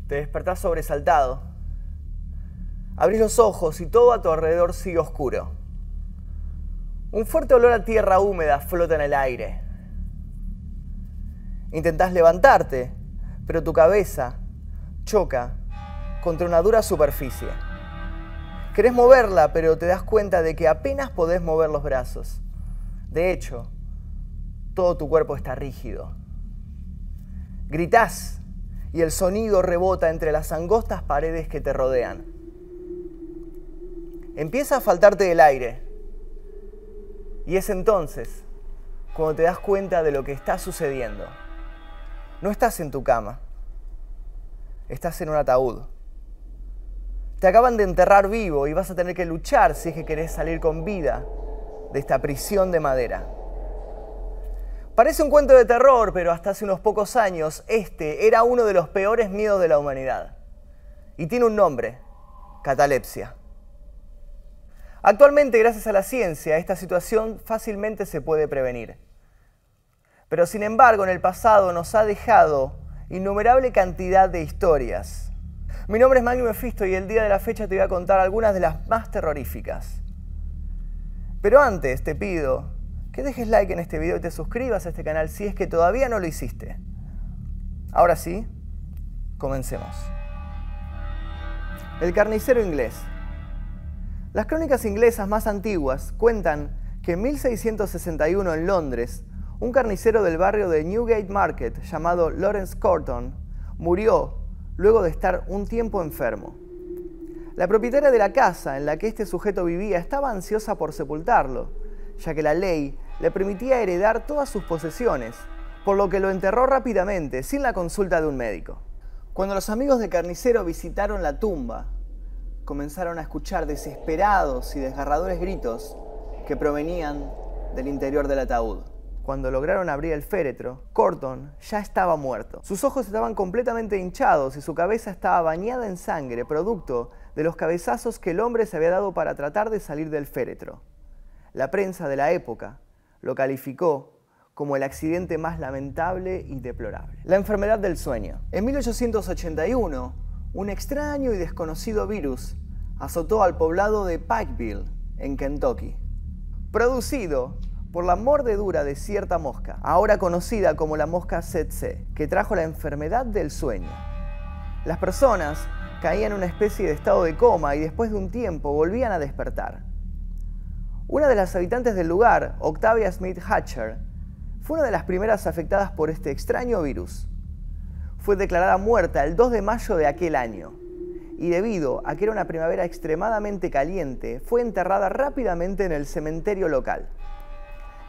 Te despertás sobresaltado. Abrís los ojos y todo a tu alrededor sigue oscuro. Un fuerte olor a tierra húmeda flota en el aire. Intentás levantarte, pero tu cabeza choca contra una dura superficie. Querés moverla, pero te das cuenta de que apenas podés mover los brazos. De hecho, todo tu cuerpo está rígido. Gritás y el sonido rebota entre las angostas paredes que te rodean. Empieza a faltarte el aire. Y es entonces cuando te das cuenta de lo que está sucediendo. No estás en tu cama. Estás en un ataúd. Te acaban de enterrar vivo y vas a tener que luchar si es que querés salir con vida de esta prisión de madera. Parece un cuento de terror, pero hasta hace unos pocos años este era uno de los peores miedos de la humanidad. Y tiene un nombre: catalepsia. Actualmente, gracias a la ciencia, esta situación fácilmente se puede prevenir. Pero sin embargo, en el pasado nos ha dejado innumerable cantidad de historias. Mi nombre es Magnum Mephisto y el día de la fecha te voy a contar algunas de las más terroríficas. Pero antes te pido que dejes like en este video y te suscribas a este canal si es que todavía no lo hiciste. Ahora sí, comencemos. El carnicero inglés. Las crónicas inglesas más antiguas cuentan que en 1661 en Londres, un carnicero del barrio de Newgate Market llamado Lawrence Corton murió luego de estar un tiempo enfermo. La propietaria de la casa en la que este sujeto vivía estaba ansiosa por sepultarlo, ya que la ley le permitía heredar todas sus posesiones, por lo que lo enterró rápidamente, sin la consulta de un médico. Cuando los amigos del carnicero visitaron la tumba, comenzaron a escuchar desesperados y desgarradores gritos que provenían del interior del ataúd. Cuando lograron abrir el féretro, Corton ya estaba muerto. Sus ojos estaban completamente hinchados y su cabeza estaba bañada en sangre, producto de los cabezazos que el hombre se había dado para tratar de salir del féretro. La prensa de la época lo calificó como el accidente más lamentable y deplorable. La enfermedad del sueño. En 1881, un extraño y desconocido virus azotó al poblado de Pikeville, en Kentucky, producido por la mordedura de cierta mosca, ahora conocida como la mosca tsetse, que trajo la enfermedad del sueño. Las personas caían en una especie de estado de coma y después de un tiempo volvían a despertar. Una de las habitantes del lugar, Octavia Smith Hatcher, fue una de las primeras afectadas por este extraño virus. Fue declarada muerta el 2 de mayo de aquel año y debido a que era una primavera extremadamente caliente, fue enterrada rápidamente en el cementerio local.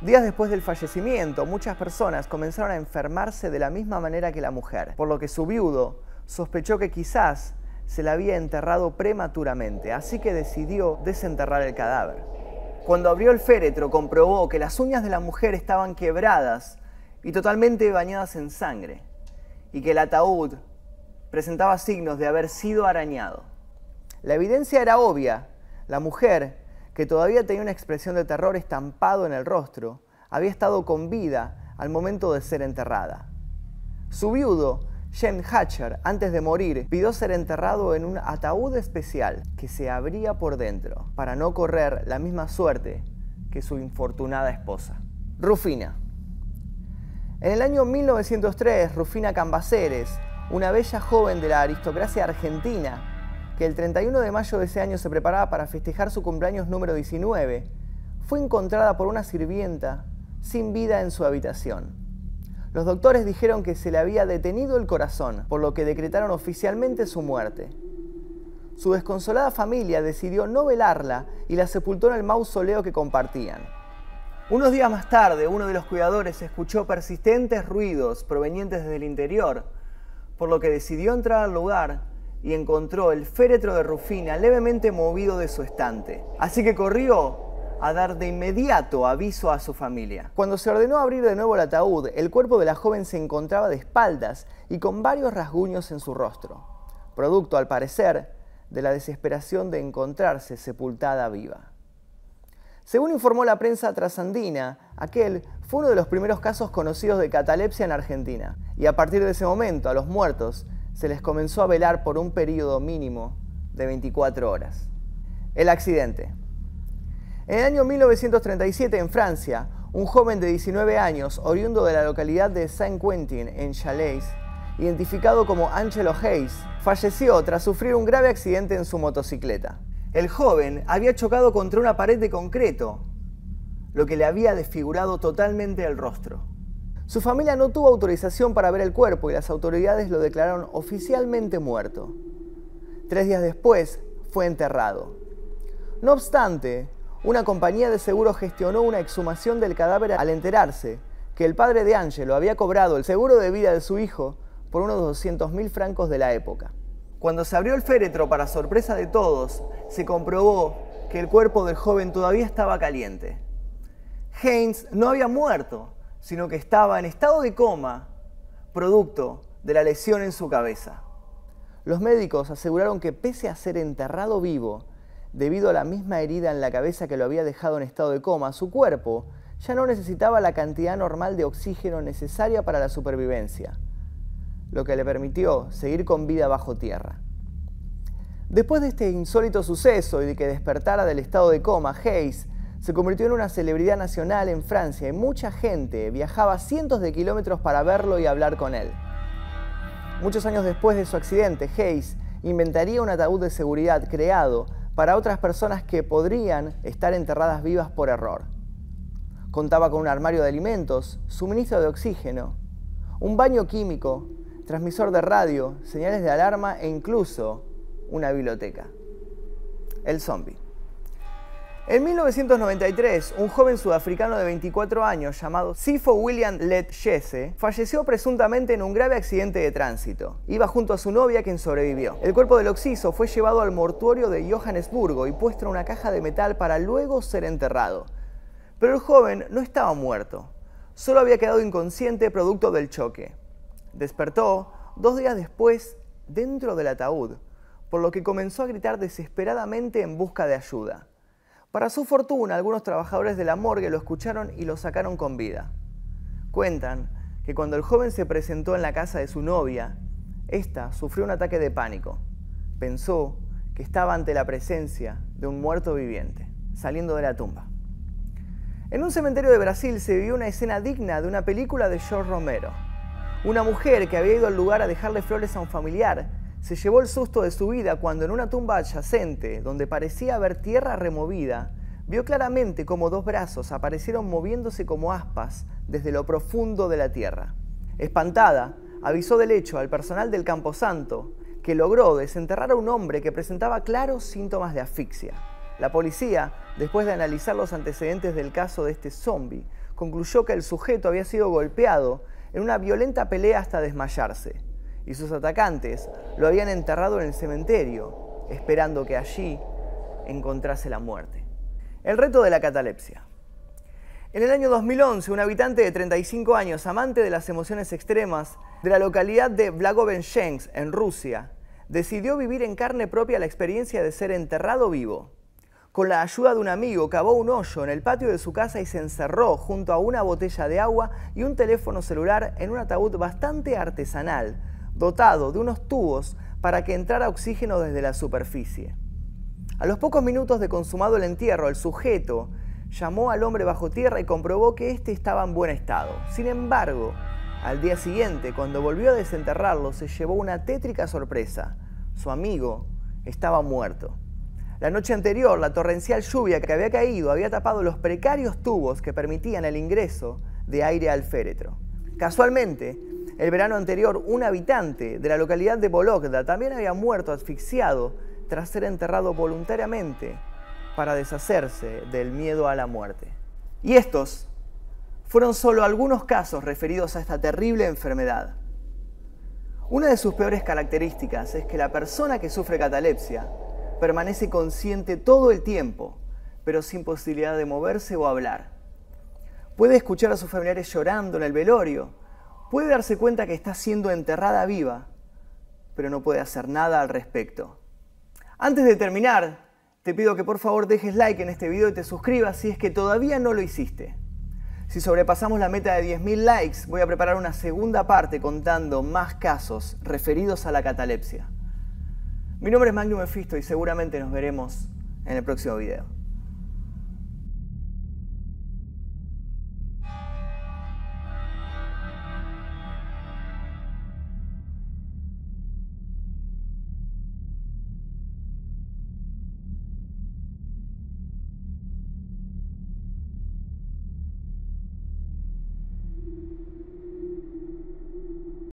Días después del fallecimiento, muchas personas comenzaron a enfermarse de la misma manera que la mujer, por lo que su viudo sospechó que quizás se la había enterrado prematuramente, así que decidió desenterrar el cadáver. Cuando abrió el féretro, comprobó que las uñas de la mujer estaban quebradas y totalmente bañadas en sangre, y que el ataúd presentaba signos de haber sido arañado. La evidencia era obvia. La mujer, que todavía tenía una expresión de terror estampado en el rostro, había estado con vida al momento de ser enterrada. Su viudo, James Hatcher, antes de morir, pidió ser enterrado en un ataúd especial que se abría por dentro, para no correr la misma suerte que su infortunada esposa. Rufina. En el año 1903, Rufina Cambaceres, una bella joven de la aristocracia argentina, que el 31 de mayo de ese año se preparaba para festejar su cumpleaños número 19, fue encontrada por una sirvienta sin vida en su habitación. Los doctores dijeron que se le había detenido el corazón, por lo que decretaron oficialmente su muerte. Su desconsolada familia decidió no velarla y la sepultó en el mausoleo que compartían. Unos días más tarde, uno de los cuidadores escuchó persistentes ruidos provenientes desde el interior, por lo que decidió entrar al lugar y encontró el féretro de Rufina levemente movido de su estante. Así que corrió a dar de inmediato aviso a su familia. Cuando se ordenó abrir de nuevo el ataúd, el cuerpo de la joven se encontraba de espaldas y con varios rasguños en su rostro, producto, al parecer, de la desesperación de encontrarse sepultada viva. Según informó la prensa trasandina, aquel fue uno de los primeros casos conocidos de catalepsia en Argentina, y a partir de ese momento a los muertos se les comenzó a velar por un periodo mínimo de 24 horas. El accidente. En el año 1937, en Francia, un joven de 19 años, oriundo de la localidad de Saint-Quentin, en Chalais, identificado como Angelo Hayes, falleció tras sufrir un grave accidente en su motocicleta. El joven había chocado contra una pared de concreto, lo que le había desfigurado totalmente el rostro. Su familia no tuvo autorización para ver el cuerpo y las autoridades lo declararon oficialmente muerto. 3 días después, fue enterrado. No obstante, una compañía de seguros gestionó una exhumación del cadáver al enterarse que el padre de Angelo había cobrado el seguro de vida de su hijo por unos 200.000 francos de la época. Cuando se abrió el féretro, para sorpresa de todos, se comprobó que el cuerpo del joven todavía estaba caliente. Hayes no había muerto, sino que estaba en estado de coma, producto de la lesión en su cabeza. Los médicos aseguraron que pese a ser enterrado vivo, debido a la misma herida en la cabeza que lo había dejado en estado de coma, su cuerpo ya no necesitaba la cantidad normal de oxígeno necesaria para la supervivencia, lo que le permitió seguir con vida bajo tierra. Después de este insólito suceso y de que despertara del estado de coma, Hayes se convirtió en una celebridad nacional en Francia y mucha gente viajaba cientos de kilómetros para verlo y hablar con él. Muchos años después de su accidente, Hayes inventaría un ataúd de seguridad creado para otras personas que podrían estar enterradas vivas por error. Contaba con un armario de alimentos, suministro de oxígeno, un baño químico, transmisor de radio, señales de alarma e incluso una biblioteca. El zombie. En 1993, un joven sudafricano de 24 años llamado Sipho William Letsheze falleció presuntamente en un grave accidente de tránsito. Iba junto a su novia, quien sobrevivió. El cuerpo del occiso fue llevado al mortuorio de Johannesburgo y puesto en una caja de metal para luego ser enterrado. Pero el joven no estaba muerto, solo había quedado inconsciente producto del choque. Despertó 2 días después dentro del ataúd, por lo que comenzó a gritar desesperadamente en busca de ayuda. Para su fortuna, algunos trabajadores de la morgue lo escucharon y lo sacaron con vida. Cuentan que cuando el joven se presentó en la casa de su novia, ésta sufrió un ataque de pánico. Pensó que estaba ante la presencia de un muerto viviente, saliendo de la tumba. En un cementerio de Brasil se vivió una escena digna de una película de George Romero. Una mujer que había ido al lugar a dejarle flores a un familiar se llevó el susto de su vida cuando en una tumba adyacente, donde parecía haber tierra removida, vio claramente cómo 2 brazos aparecieron moviéndose como aspas desde lo profundo de la tierra. Espantada, avisó del hecho al personal del Camposanto, que logró desenterrar a un hombre que presentaba claros síntomas de asfixia. La policía, después de analizar los antecedentes del caso de este zombie, concluyó que el sujeto había sido golpeado en una violenta pelea hasta desmayarse, y sus atacantes lo habían enterrado en el cementerio, esperando que allí encontrase la muerte. El reto de la catalepsia. En el año 2011, un habitante de 35 años, amante de las emociones extremas, de la localidad de Blagoveschensk, en Rusia, decidió vivir en carne propia la experiencia de ser enterrado vivo. Con la ayuda de un amigo, cavó un hoyo en el patio de su casa y se encerró junto a una botella de agua y un teléfono celular en un ataúd bastante artesanal, dotado de unos tubos para que entrara oxígeno desde la superficie. A los pocos minutos de consumado el entierro, el sujeto llamó al hombre bajo tierra y comprobó que éste estaba en buen estado. Sin embargo, al día siguiente, cuando volvió a desenterrarlo, se llevó una tétrica sorpresa. Su amigo estaba muerto. La noche anterior, la torrencial lluvia que había caído había tapado los precarios tubos que permitían el ingreso de aire al féretro. Casualmente, el verano anterior, un habitante de la localidad de Vologda también había muerto asfixiado tras ser enterrado voluntariamente para deshacerse del miedo a la muerte. Y estos fueron solo algunos casos referidos a esta terrible enfermedad. Una de sus peores características es que la persona que sufre catalepsia permanece consciente todo el tiempo, pero sin posibilidad de moverse o hablar. Puede escuchar a sus familiares llorando en el velorio, puede darse cuenta que está siendo enterrada viva, pero no puede hacer nada al respecto. Antes de terminar, te pido que por favor dejes like en este video y te suscribas si es que todavía no lo hiciste. Si sobrepasamos la meta de 10.000 likes, voy a preparar una segunda parte contando más casos referidos a la catalepsia. Mi nombre es Magnum Mefisto y seguramente nos veremos en el próximo video.